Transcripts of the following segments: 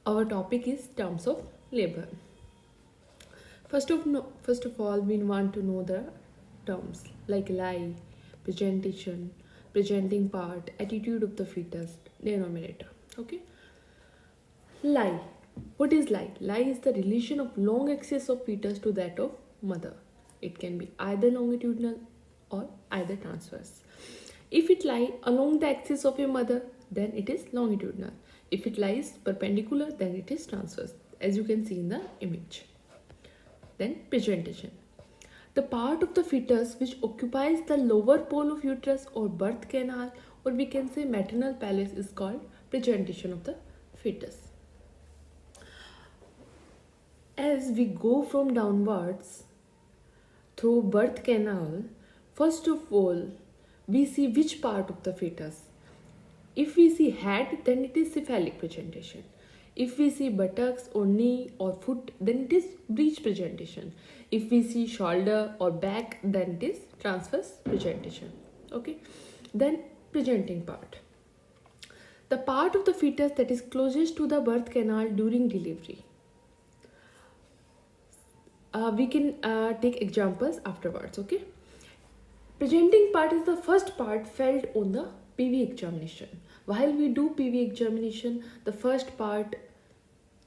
Our topic is terms of labor. First of all, we want to know the terms like lie, presentation, presenting part, attitude of the fetus, denominator. Okay. Lie. What is lie? Lie is the relation of long axis of fetus to that of mother. It can be either longitudinal or either transverse. If it lies along the axis of a mother, then it is longitudinal. If it lies perpendicular, then it is transverse, as you can see in the image. Then presentation. The part of the fetus which occupies the lower pole of uterus or birth canal, or we can say maternal pelvis, is called presentation of the fetus. As we go from downwards through birth canal, first of all, we see which part of the fetus. If we see head, then it is cephalic presentation. If we see buttocks or knee or foot, then it is breech presentation. If we see shoulder or back, then it is transverse presentation. Okay. Then presenting part. The part of the fetus that is closest to the birth canal during delivery. We can take examples afterwards. Okay. Presenting part is the first part felt on the PV examination. While we do PV examination, the first part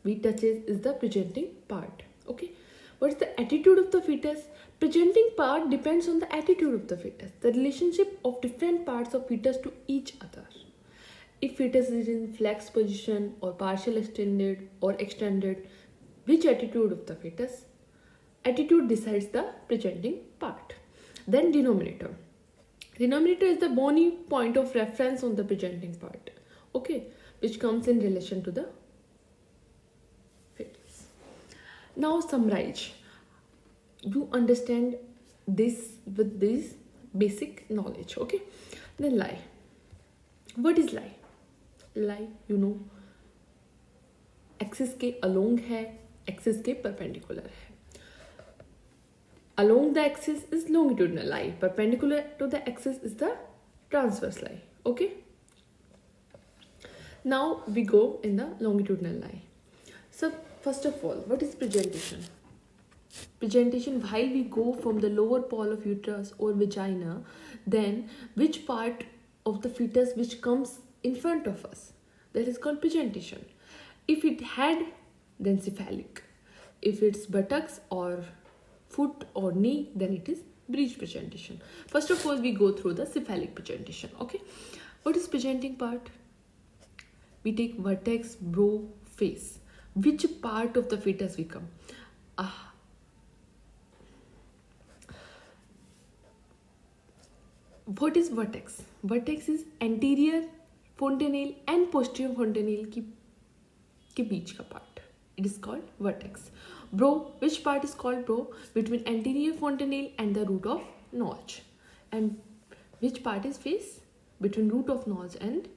we touches is the presenting part. Okay. What is the attitude of the fetus? Presenting part depends on the attitude of the fetus, the relationship of different parts of fetus to each other. If fetus is in flex position or partial extended or extended, which attitude of the fetus? Attitude decides the presenting part. Then denominator. Denominator is the bony point of reference on the presenting part. Okay, which comes in relation to the fetus. Now summarize. You understand this with this basic knowledge. Okay. Then lie. What is lie? Lie, axis के along है, axis के perpendicular है. Along the axis is longitudinal lie. Perpendicular to the axis is the transverse lie. Okay. Now we go in the longitudinal lie. So first of all, what is presentation? Presentation, while we go from the lower pole of uterus or vagina, then which part of the fetus which comes in front of us, that is called presentation. If it head, then cephalic. If it's buttocks or foot or knee, then it is breech presentation. First of all, we go through the cephalic presentation. Okay. What is presenting part? We take vertex, brow, face. Which part of the fetus we come? What is vertex? Vertex is anterior fontanelle and posterior fontanelle के बीच का part. It is called vertex. Brow, which part is called brow? Between anterior fontanelle and the root of notch. And which part is face? Between root of notch and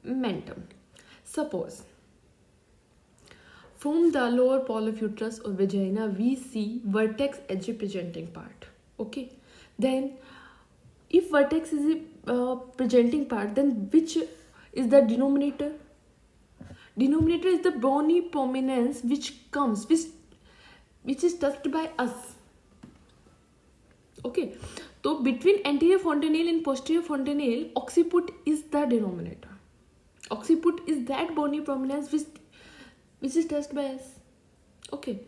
mentum. Suppose from the lower pole of uterus or vagina we see vertex as a presenting part. Okay. Then if vertex is a presenting part, then which is the denominator? Denominator is the bony prominence which is touched by us. Okay. So between anterior fontanelle and posterior fontanelle, occiput is the denominator. Occiput is that bony prominence which is touched by us. Okay.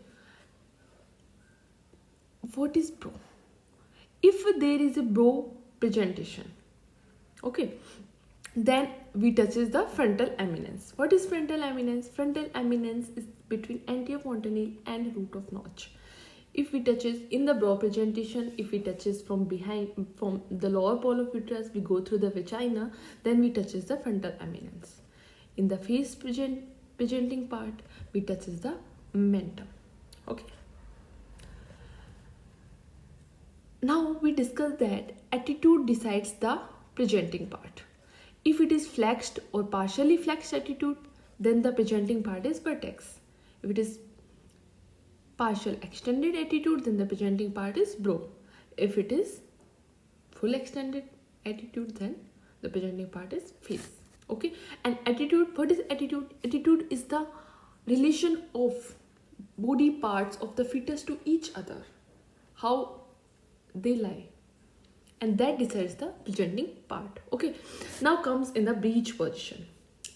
What is brow? If there is a brow presentation, okay, then we touches the frontal eminence. What is frontal eminence? Frontal eminence is between anterior fontanelle and root of notch. If we touches in the brow presentation, if we touches from behind, from the lower pole of uterus, we go through the vagina, then we touches the frontal eminence. In the face presenting part, we touches the mentum. Okay. Now we discuss that attitude decides the presenting part. If it is flexed or partially flexed attitude, then the presenting part is vertex. If it is partial extended attitude, then the presenting part is brow. If it is full extended attitude, then the presenting part is face. Okay. And attitude, what is attitude? Attitude is the relation of body parts of the fetus to each other, how they lie, and that decides the presenting part. Okay, now comes in the breech position.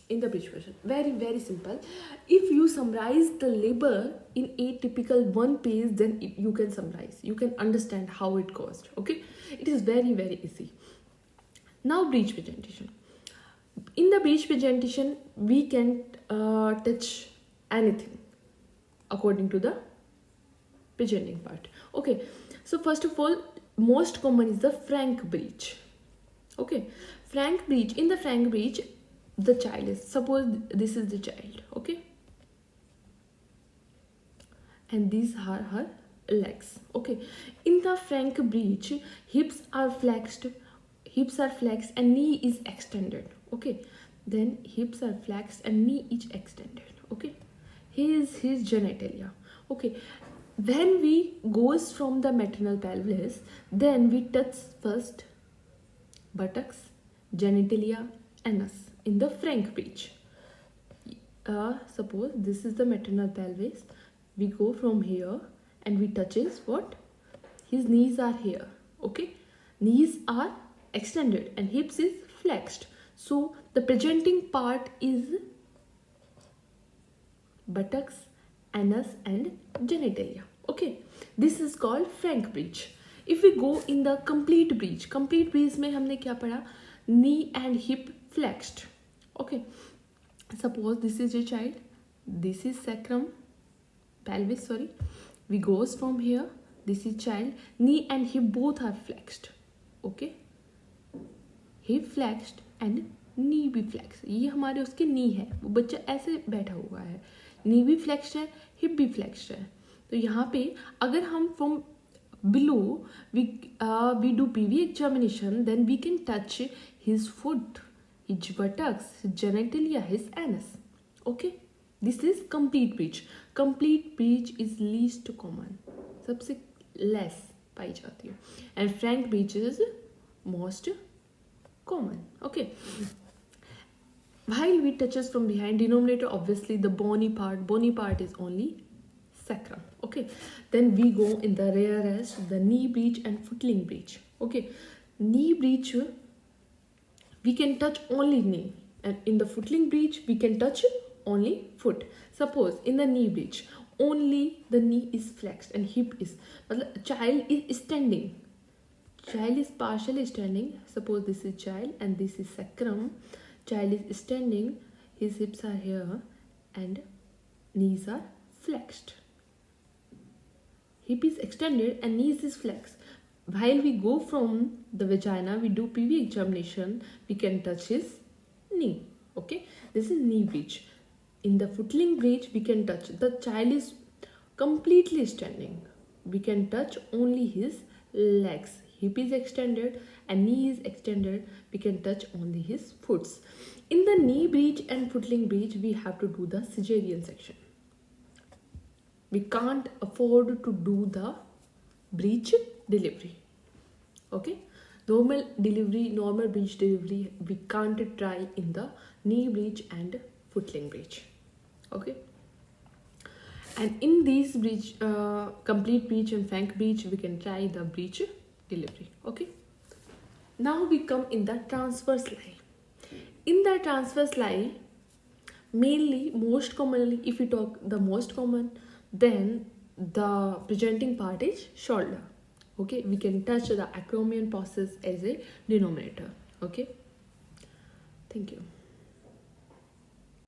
In the breech position, very simple. If you summarize the labor in a typical one page, then you can summarize, you can understand how it goes. Okay, it is very easy. Now breech presentation. In the breech presentation, we can touch anything according to the presenting part. Okay, so first of all, most common is the frank breech. Okay, frank breech. In the frank breech, the child is, suppose this is the child, okay, and these are her legs. Okay, in the frank breech, hips are flexed and knee is extended. Okay, then hips are flexed and knee is extended. Okay, here is his genitalia. Okay, when we goes from the maternal pelvis, then we touch first buttocks, genitalia, anus in the frank breech. Suppose this is the maternal pelvis, we go from here and we touches what? His knees are here. Okay, knees are extended and hips is flexed, so the presenting part is buttocks, anus and genitalia. Okay, this is called frank breech. If we go in the complete breech में हमने क्या पढ़ा? Knee and hip flexed. Okay, suppose this is a child, this is sacrum, pelvis, sorry, we goes from here, this is child, knee and hip both are flexed. Okay, hip flexed and knee भी flexed. ये हमारे उसके knee है, वो बच्चा ऐसे बैठा हुआ है, knee भी flexed है, hip भी flexed है. तो यहाँ पे अगर हम from below we do PV examination, then we can touch his foot, his buttocks, his genitalia, his anus. Okay, this is complete breech. Complete breech is least common, सबसे less पाई जाती है, and frank breech is most common. Okay, while we touches from behind, denominator obviously the bony part is only sacrum. Okay, then we go in the rarest, the knee breech and footling breech. Okay, knee breech we can touch only knee, and in the footling breech we can touch only foot. Suppose in the knee breech only the knee is flexed and hip is, child is standing, child is partially standing. Suppose this is child and this is sacrum, child is standing, his hips are here and knees are flexed, hip is extended and knees is flexed. While we go from the vagina, we do PV examination, we can touch his knee. Okay, this is knee breech. In the footling breech, we can touch, the child is completely standing, we can touch only his legs, hip is extended and knee is extended, we can touch only his foots. In the knee breech and footling breech, we have to do the cesarean section. We can't afford to do the breech delivery. Okay, normal breech delivery we can't try in the knee breech and footling breech. Okay, and in these breech, complete breech and frank breech, we can try the breech delivery. Okay, now we come in the transverse lie. In the transverse lie, mainly most commonly, if we talk the most common, then the presenting part is shoulder. Okay, we can touch the acromion process as a denominator. Okay, thank you.